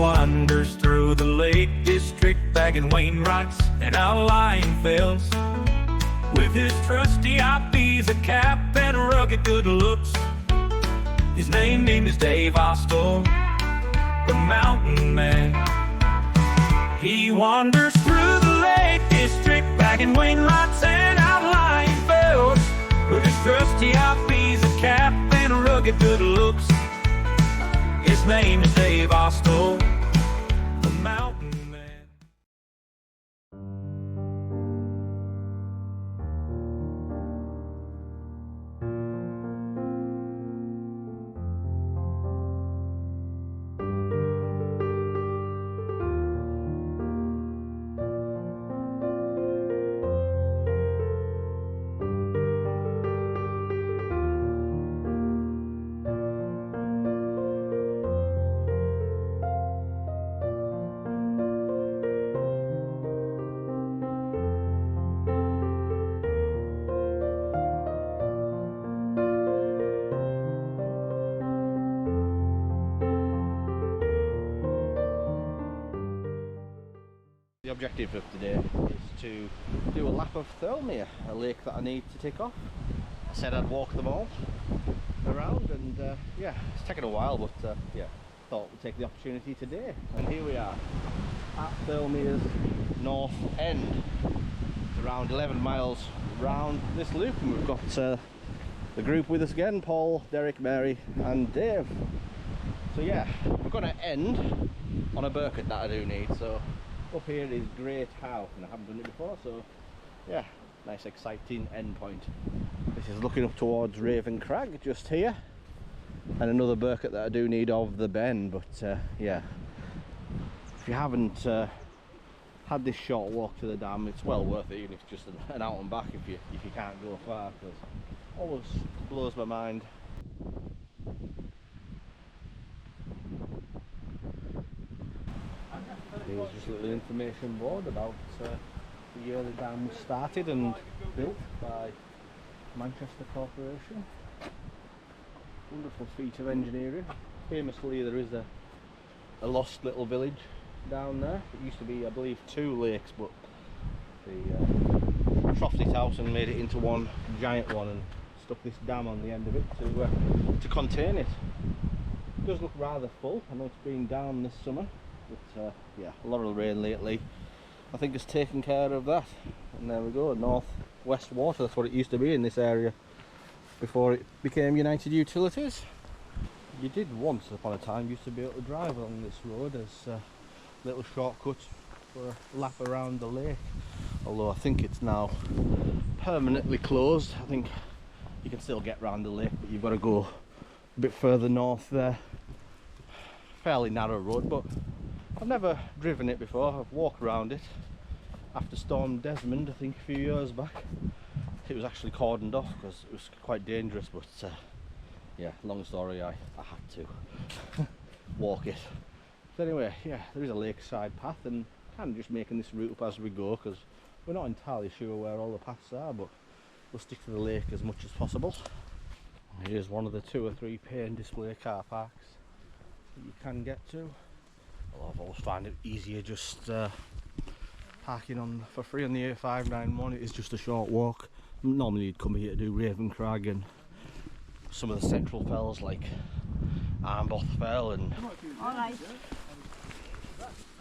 wanders through the Lake District, bagging Wainwrights and outlying fells. With his trusty Ibiza cap and rugged good looks, his name is Dave Ostor, the mountain man. He wanders through the Lake District, bagging Wainwrights and outlying fells. With his trusty Ibiza cap and rugged good looks, his name is Dave Ostor, the mountain man. The objective of today is to do a lap of Thirlmere, a lake that I need to tick off. I said I'd walk them all around, and yeah, it's taken a while, but yeah, thought we'd take the opportunity today. And here we are at Thirlmere's north end. It's around 11 miles round this loop, and we've got the group with us again: Paul, Derek, Mary and Dave. So yeah, we're going to end on a bucket that I do need. So up here is Great Howe, and I haven't done it before, so yeah, nice exciting end point. This is looking up towards Raven Crag just here, and another bucket that I do need of the Ben. But yeah, if you haven't had this short walk to the dam, it's well worth it, even if it's just an out and back if you can't go far, because it always blows my mind. Here's just a little information board about the year the dam was started and built by Manchester Corporation. Wonderful feat of engineering. Famously, there is a lost little village down there. It used to be, I believe, 2 lakes, but they troughed it out and made it into one giant one and stuck this dam on the end of it to contain it. It does look rather full. I know it's been down this summer, but yeah, a lot of rain lately I think has taken care of that. And there we go, north-west water. That's what it used to be in this area before it became United Utilities. You did once upon a time used to be able to drive along this road as a little shortcut for a lap around the lake, although I think it's now permanently closed. I think you can still get round the lake, but you've got to go a bit further north there. Fairly narrow road, but I've never driven it before. I've walked around it after Storm Desmond, I think a few years back. It was actually cordoned off because it was quite dangerous, but yeah, long story, I had to walk it. So anyway, yeah, there is a lakeside path, and kind of just making this route up as we go, because we're not entirely sure where all the paths are, but we'll stick to the lake as much as possible. Here's one of the 2 or 3 pay and display car parks that you can get to. Well, I've always found it easier just parking on for free on the A591. It is just a short walk. Normally you'd come here to do Raven Crag and some of the central fells like Armboth Fell and... Alright.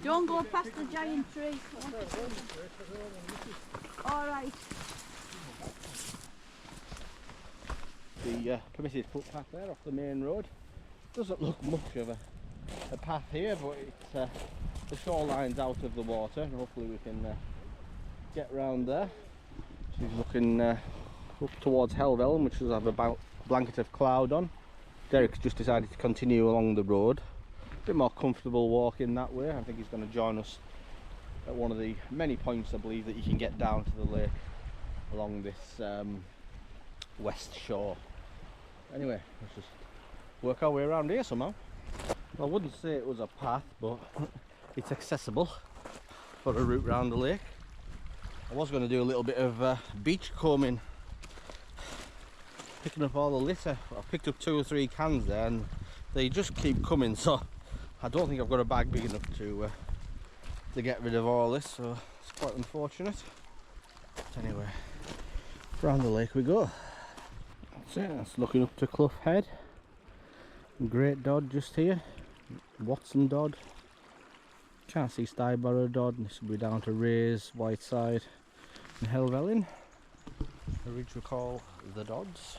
Don't go past the giant tree. Alright. The permitted footpath there off the main road. Doesn't look much of a path here, but it's the shoreline's out of the water, and hopefully we can get round there. She's looking up towards Helvellyn, which does have a blanket of cloud on. Derek's just decided to continue along the road. A bit more comfortable walking that way. I think he's going to join us at one of the many points, I believe, that you can get down to the lake along this west shore. Anyway, let's just work our way around here somehow. I wouldn't say it was a path, but it's accessible for a route round the lake. I was going to do a little bit of beach combing, picking up all the litter. I picked up 2 or 3 cans there and they just keep coming, so I don't think I've got a bag big enough to get rid of all this, so it's quite unfortunate. But anyway, round the lake we go. That's it, that's looking up to Clough Head. Great Dodd just here. Watson Dodd. Can't see Styborough Dodd, and this will be down to Rays, Whiteside and Helvellyn. A ridge we call the Dodds.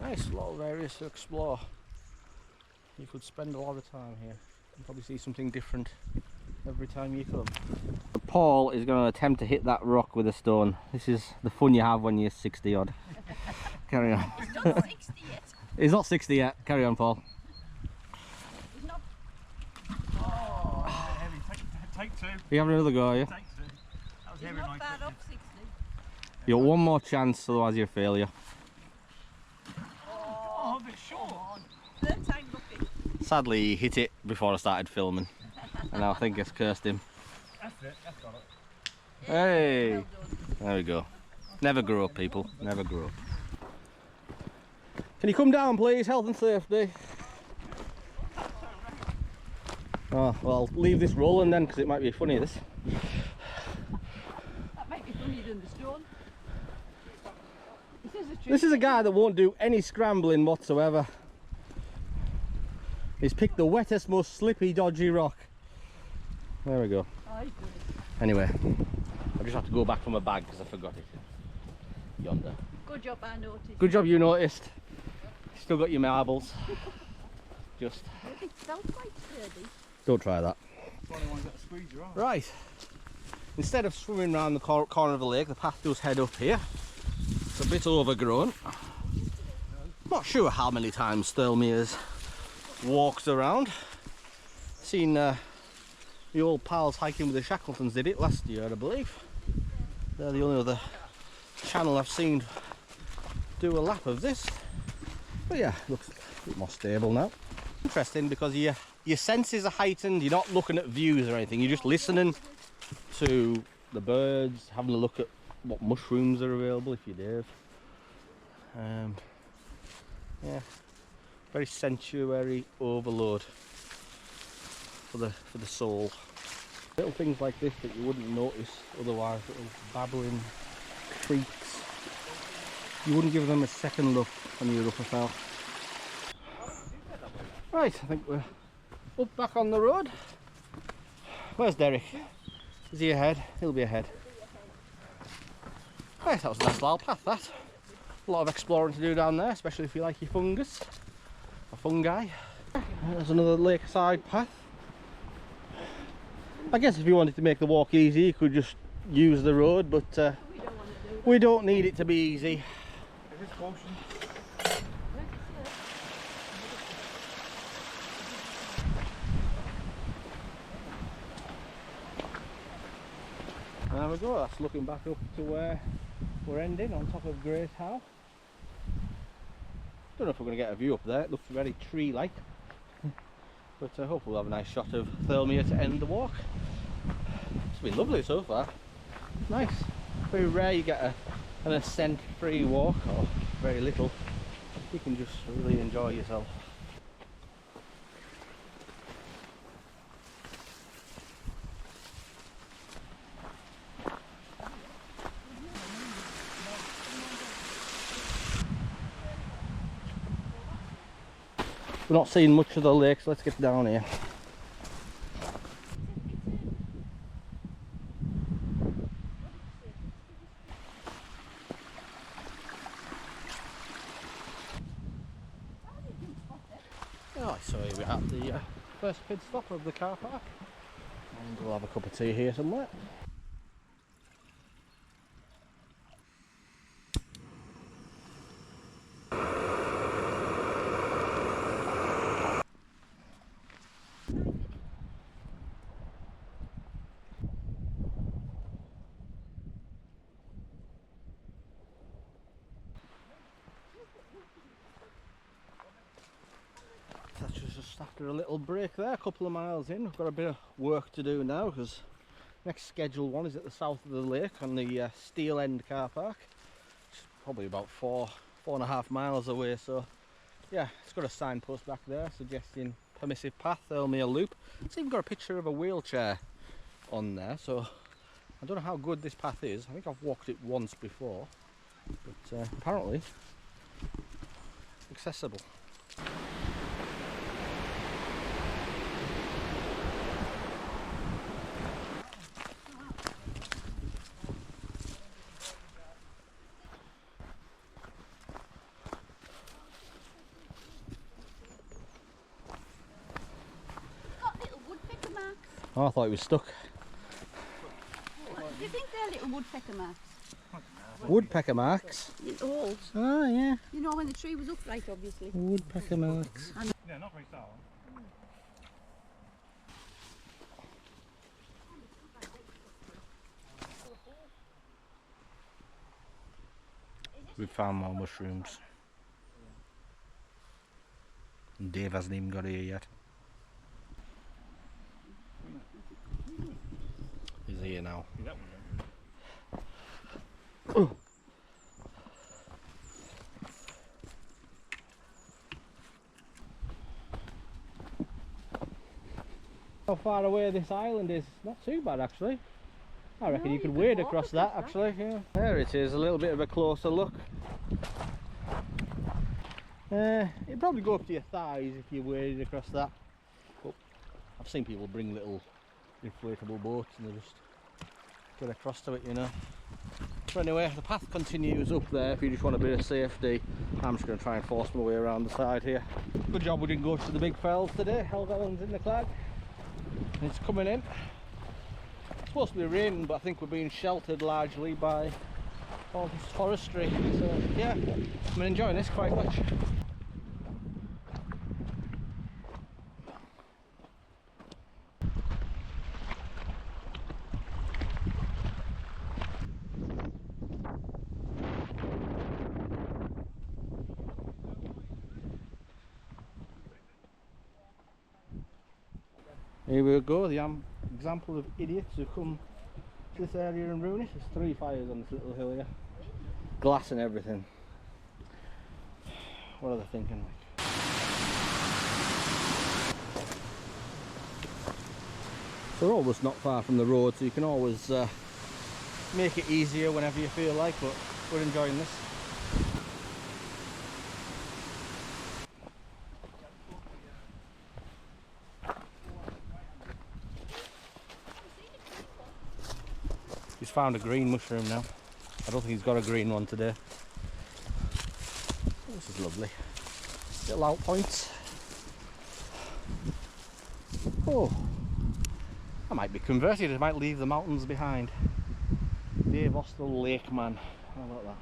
Nice, a lot of areas to explore. You could spend a lot of time here and probably see something different every time you come. Paul is going to attempt to hit that rock with a stone. This is the fun you have when you're 60 odd. Carry on. He's not 60 yet. He's not 60 yet. Carry on, Paul. He's not. Oh, heavy. Take two. You having another go, are you? Take two. That was He's heavy. not bad up 60. You got one more chance, otherwise you're a failure. Oh, a bit short. Third time lucky. Sadly, he hit it before I started filming, and I think it's cursed him. That's it. That's got it. Hey! Well done. There we go. Never grow up, people. Never grow up. Can you come down, please? Health and safety. Oh, well, leave this rolling then, because it might be funny, this. That might be funnier than the stone. This is a guy that won't do any scrambling whatsoever. He's picked the wettest, most slippy, dodgy rock. There we go. Oh, he's done it. Anyway, I just have to go back for my bag because I forgot it. Yonder. Good job, I noticed. Good job you noticed. Still got your marbles. Just It felt quite sturdy. don't try that. That's why they want to get a squeezer on. Right. Instead of swimming around the corner of the lake, the path does head up here. It's a bit overgrown. Not sure how many times Thirlmere's walked around. Seen the old pals hiking with the Shackletons did it last year, I believe. They're the only other channel I've seen do a lap of this. But yeah, looks a bit more stable now. Interesting because your senses are heightened. You're not looking at views or anything. You're just listening to the birds, having a look at what mushrooms are available if you dare. Yeah, very sanctuary overload for the soul. Little things like this that you wouldn't notice otherwise, little babbling creeks. You wouldn't give them a second look when you're up a fell. Right, I think we're up back on the road. Where's Derek? Is he ahead? He'll be ahead. Right, that was a nice little path, that. A lot of exploring to do down there, especially if you like your fungus or fungi. There's another lakeside path. I guess if you wanted to make the walk easy, you could just use the road, but we don't need it to be easy. Is this caution? And there we go, that's looking back up to where we're ending, on top of Great Howe. Don't know if we're going to get a view up there, it looks very tree-like. But I hope we'll have a nice shot of Thirlmere to end the walk. It's been lovely so far. Nice. Very rare you get an ascent-free walk, or very little. You can just really enjoy yourself. We're not seeing much of the lake, so let's get down here. Oh, so here we're at the first pit stop of the car park, and we'll have a cup of tea here somewhere. That's just after a little break there, a couple of miles in. We've got a bit of work to do now because next scheduled one is at the south of the lake on the Steel End car park. It's probably about 4.5 miles away, so yeah, it's got a signpost back there suggesting permissive path, Thirlmere loop. It's even got a picture of a wheelchair on there, so I don't know how good this path is. I think I've walked it once before, but apparently accessible. Got little woodpecker marks. Oh, I thought it was stuck. Do you think they're little woodpecker marks? Woodpecker marks. In holes. Oh yeah, You know when the tree was upright, obviously. woodpecker marks. Yeah, not very sour. We've found more mushrooms. And Dave hasn't even got here yet. He's here now. That one. How far away this island is? Not too bad actually. I reckon No, you could you could wade walk across across that that. actually. Yeah. There it is, a little bit of a closer look. It'd probably go up to your thighs if you waded across that. But I've seen people bring little inflatable boats and they just get across to it, you know. So anyway, the path continues up there if you just want a bit of safety. I'm just going to try and force my way around the side here. Good job we didn't go to the big fells today. Helvellyn's in the clag. And it's coming in. It's supposed to be raining, but I think we're being sheltered largely by all this forestry. So yeah, I'm enjoying this quite much. Here we go, the example of idiots who come to this area and ruin it. There's 3 fires on this little hill here. Glass and everything. What are they thinking like? So we're almost not far from the road, so you can always make it easier whenever you feel like, but we're enjoying this. He's found a green mushroom now. I don't think he's got a green one today. This is lovely. Little out points. Oh, I might be converted. I might leave the mountains behind. Dave Austell Lake Man. How about that?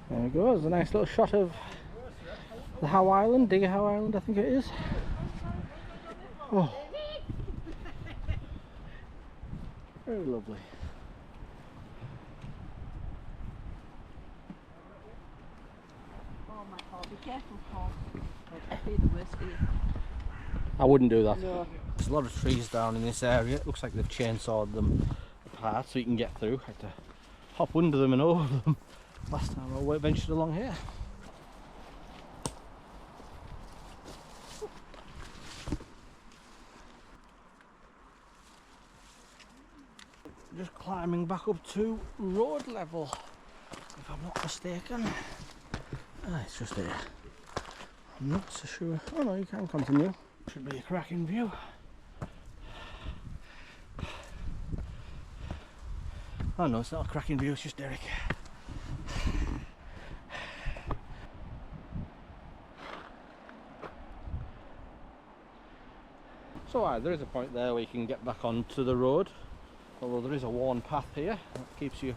There we go, there's a nice little shot of the Howe Island, Digger Howe Island I think it is. Oh, very lovely. Oh my God, be careful, Paul. That'd be the worst for you. I wouldn't do that. No. There's a lot of trees down in this area. It looks like they've chainsawed them apart so you can get through. I had to hop under them and over them last time I ventured along here. Just climbing back up to road level, if I'm not mistaken. It's just here. I'm not so sure. Oh no, you can continue. Should be a cracking view. Oh no, it's not a cracking view, it's just Derek. So there is a point there where you can get back onto the road, although there is a worn path here that keeps you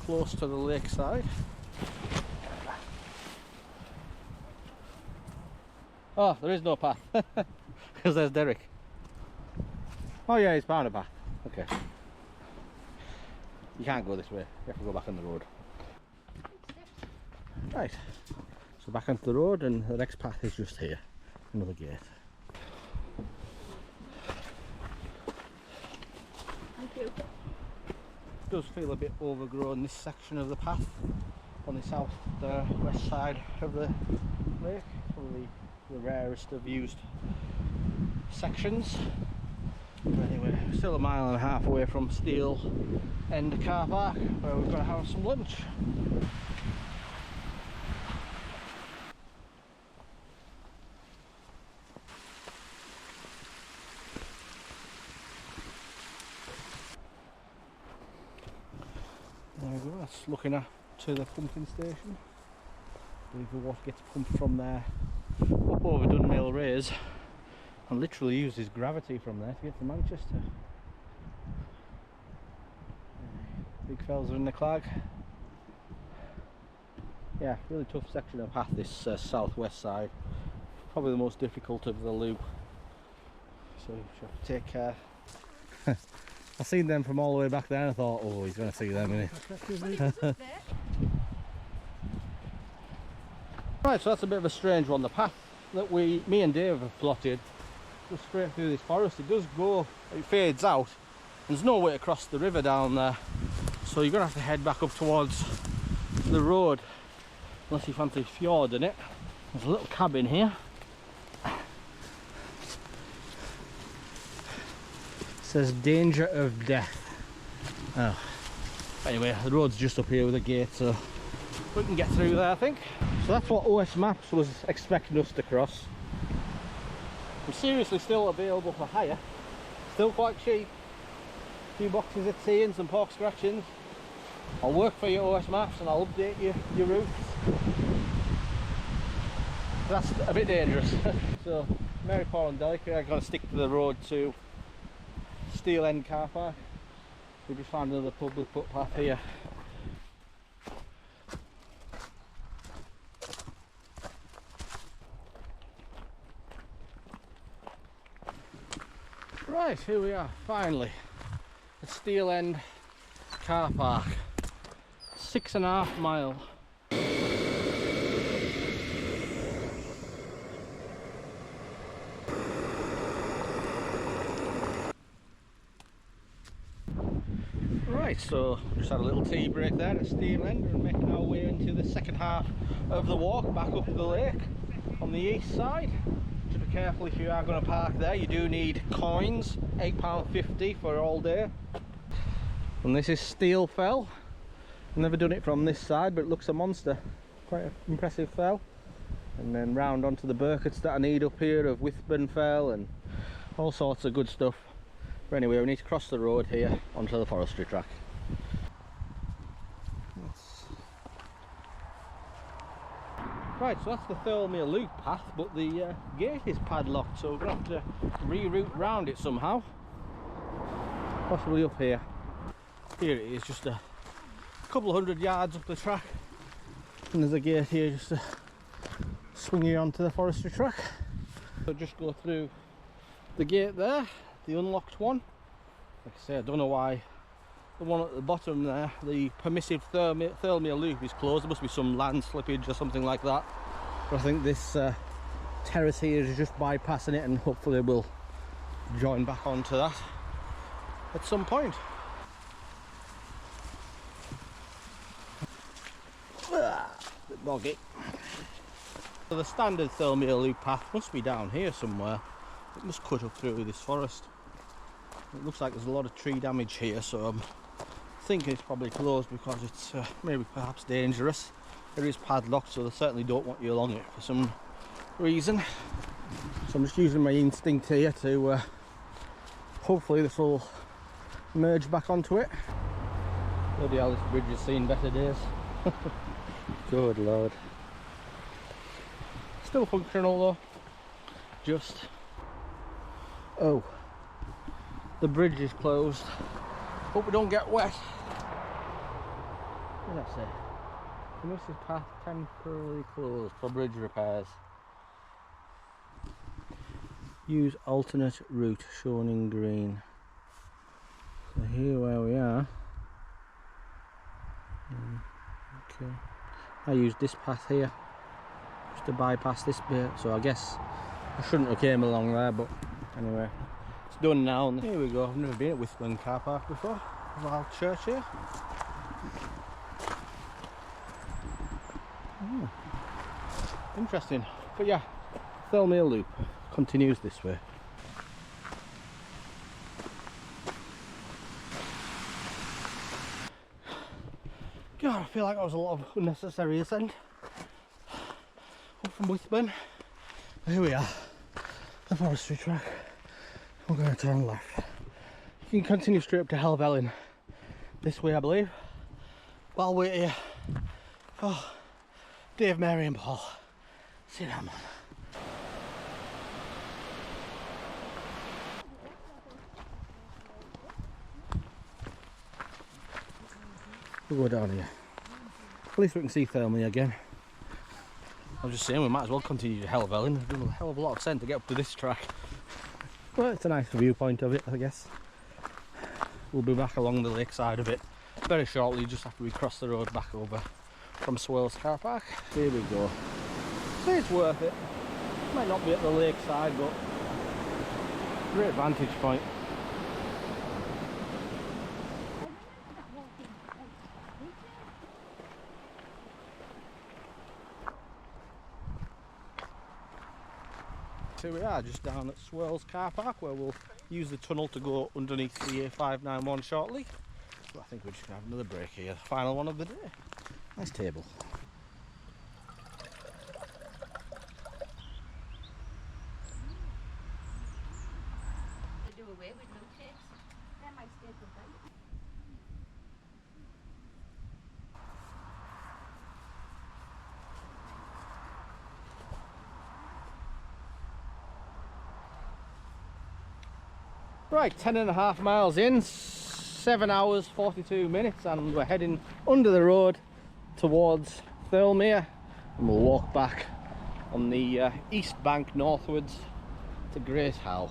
close to the lakeside. Oh, there is no path, because there's Derek. Oh yeah, he's found a path. Okay. You can't go this way, you have to go back on the road. Right, So back onto the road, and the next path is just here. Another gate. Thank you. It does feel a bit overgrown, this section of the path on the south west side of the lake. Probably the rarest of used sections. But anyway, we're still a mile and a half away from Steel End car park, where we've got to have some lunch. There we go, that's looking at to the pumping station. I believe the water gets pumped from there up over Dunmill Raise and literally uses gravity from there to get to Manchester. Big fells are in the clag. Yeah, really tough section of path, this southwest side. Probably the most difficult of the loop. So you should have to take care. I seen them from all the way back there and I thought, oh, he's going to see them, isn't he? Right, so that's a bit of a strange one. The path that me and Dave have plotted goes straight through this forest. It does go, it fades out. There's no way across the river down there. So you're going to have to head back up towards the road. Unless you fancy fjording it. There's a little cabin here. Says danger of death. Oh. Anyway, the road's just up here with a gate, so we can get through there, I think. So that's what OS Maps was expecting us to cross. I'm seriously still available for hire. Still quite cheap. A few boxes at tea and some pork scratchings. I'll work for your OS Maps and I'll update your routes. That's a bit dangerous. So, Mary, Paul and Delica are going to stick to the road to Steel End car park. We just found another public footpath here. Right, here we are, finally, at Steel End car park. 6.5 miles. Right, so just had a little tea break there at Steel End and making our way into the second half of the walk back up the lake on the east side. Just be careful if you are going to park there, you do need coins, £8.50 for all day. And this is Steel Fell. I've never done it from this side, but it looks a monster. Quite an impressive fell. And then round onto the Burketts that I need up here of Withburn Fell and all sorts of good stuff. But anyway, we need to cross the road here onto the forestry track. Right, so that's the Thirlmere loop path, but the gate is padlocked, so we're going to have to reroute round it somehow. Possibly up here. Here it is, just a couple of 100 yards up the track. And there's a gate here just to swing you onto the forestry track. So just go through the gate there, the unlocked one. Like I say, I don't know why the one at the bottom there, the permissive Thirlmere loop, is closed. There must be some land slippage or something like that. But I think this terrace here is just bypassing it, and hopefully we'll join back onto that at some point. Bit boggy. So the standard Thirlmere loop path must be down here somewhere. It must cut up through this forest. It looks like there's a lot of tree damage here, so I'm thinking it's probably closed because it's maybe perhaps dangerous. It is padlocked, so they certainly don't want you along it for some reason. So I'm just using my instinct here to hopefully this will merge back onto it. Bloody hell, this bridge has seen better days. Good lord. Still functional though. Just. Oh. The bridge is closed. Hope we don't get wet. What did I say? Permissive path temporarily closed for bridge repairs. Use alternate route shown in green. So here where we are. Okay. I used this path here to bypass this bit, so I guess I shouldn't have came along there, but anyway, it's done now. And here we go. I've never been at Whistling car park before. There's a little church here. Interesting, but yeah, Thirlmere Loop continues this way. God, I feel like that was a lot of unnecessary ascent up from Whitburn. Here we are, the forestry track. We're going to turn left. You can continue straight up to Helvellyn this way, I believe. While we're here for Dave, Mary and Paul. Sit down, man. We'll go down here. At least we can see Thirlmere again. I was just saying we might as well continue to Helvellyn. We've done a hell of a lot of scent to get up to this track. Well, it's a nice viewpoint of it, I guess. We'll be back along the lakeside of it very shortly, just after we cross the road back over from Swales car park. Here we go. So it's worth it. Might not be at the lakeside, but great vantage point. Here we are, just down at Swales car park, where we'll use the tunnel to go underneath the A591 shortly. But I think we're just going to have another break here, the final one of the day. Nice table. They do away with milkshakes. They're my staple diet. Right, 10.5 miles in, 7 hours 42 minutes, and we're heading under the road towards Thirlmere, and we'll walk back on the east bank northwards to Great Howe.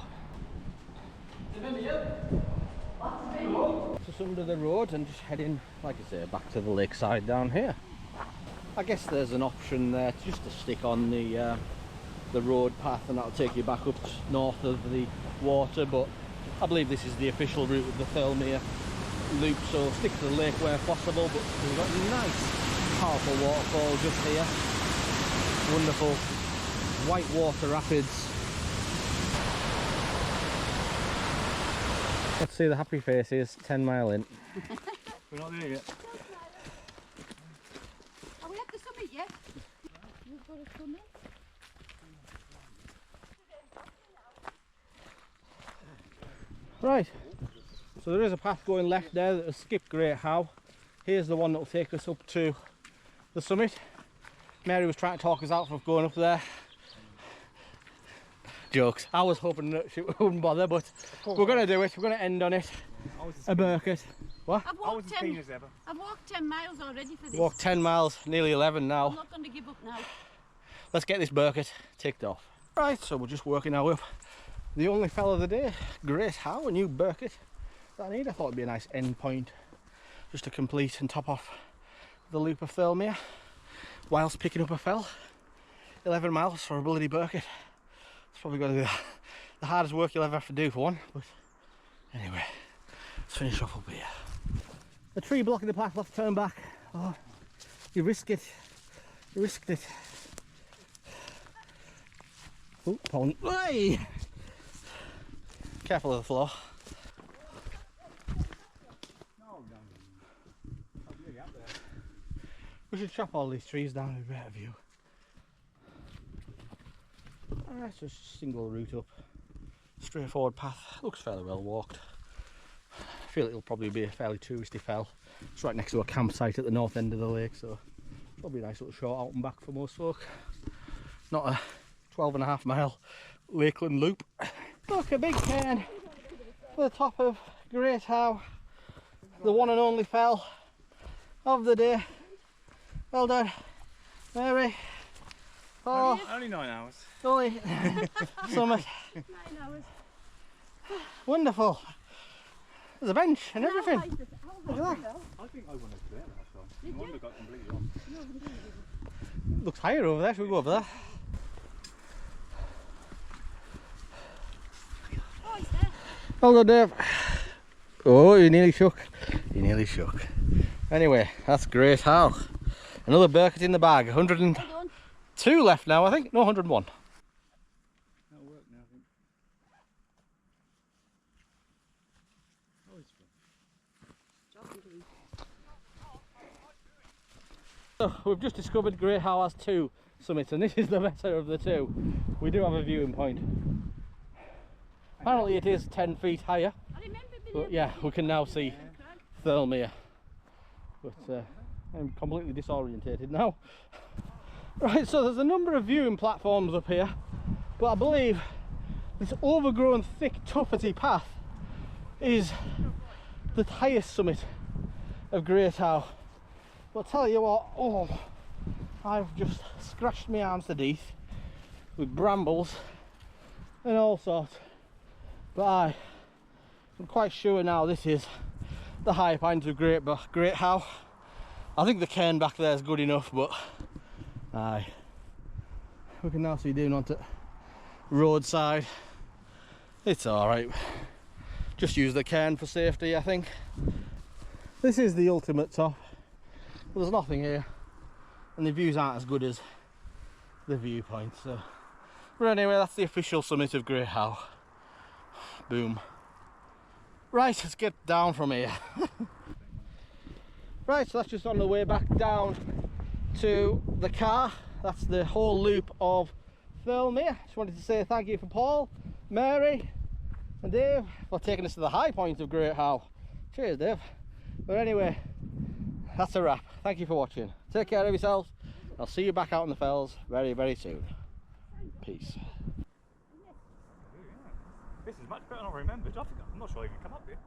Just under the road and just heading, like I say, back to the lakeside down here. I guess there's an option there just to stick on the road path, and that'll take you back up north of the water, but I believe this is the official route of the Thirlmere loop, so stick to the lake where possible. But we've got a nice powerful waterfall just here. Wonderful white water rapids. Let's see the happy faces 10 mile in. We're not there yet. Are we at the summit yet? We've got a summit. Right, so there is a path going left there that will skip Great Howe. Here's the one that will take us up to the summit. Mary was trying to talk us out of going up there. Jokes. I was hoping that she wouldn't bother, but we're going to do it. We're going to end on it. A Burkett. What? I've walked 10 miles already for this. Walked 10 miles, nearly 11 now. I'm not going to give up now. Let's get this Burkett ticked off. Right, so we're just working our way up. The only fell of the day, Great Howe, a new Burkett that I need. I thought it'd be a nice end point just to complete and top off the loop of Thirlmere whilst picking up a fell. 11 miles for a bloody Burkett. It's probably going to be the hardest work you'll ever have to do for one, but anyway, let's finish off up here. A tree blocking the path, left turn back. Oh, you risk it. You risked it. Oh, pony. Hey! Careful of the floor. We should chop all these trees down with a better view. That's just a single route up. Straightforward path. Looks fairly well walked. I feel it'll probably be a fairly touristy fell. It's right next to a campsite at the north end of the lake, so probably a nice little short out and back for most folk. Not a 12.5 mile lakeland loop. Look, a big cairn to the top of Great Howe, the one and only fell of the day. Well done, Mary. Oh, Only 9 hours. only summit. 9 hours. Wonderful. There's a bench and everything. Look at that. I think I won it today last time. I wonder got completely wrong. Looks higher over there. Should we go over there? Oh, he's there. Hold on, Dave. Oh, you nearly shook. You nearly shook. Anyway, that's Great Howe. Another Burkett in the bag. Hold on. 102 left now, I think. No, 101. That'll work now, I think. Oh, it's fun. So we've just discovered Great Howe has 2 summits, and this is the better of the 2. We do have a viewing point. Apparently it is 10 feet higher, I remember being but yeah, we can now see Thirlmere. But I'm completely disorientated now. Right, so there's a number of viewing platforms up here, but I believe this overgrown, thick, tuffety path is the highest summit of Great Howe. But I'll tell you what, oh, I've just scratched my arms to death with brambles and all sorts. But I'm quite sure now this is the high point of Great Howe. I think the cairn back there is good enough, but aye, we can now see down onto roadside. It's alright. Just use the cairn for safety, I think. This is the ultimate top. There's nothing here, and the views aren't as good as the viewpoint. So, but anyway, that's the official summit of Great Howe. Boom. Right, let's get down from here. Right, so that's just on the way back down to the car. That's the whole loop of Thirlmere. Just wanted to say thank you for Paul, Mary and Dave for taking us to the high point of Great Howe. Cheers, Dave. But anyway, that's a wrap. Thank you for watching. Take care of yourselves. I'll see you back out in the fells very, very soon. Peace. This is much better than I remembered. I'm not sure I can come up here.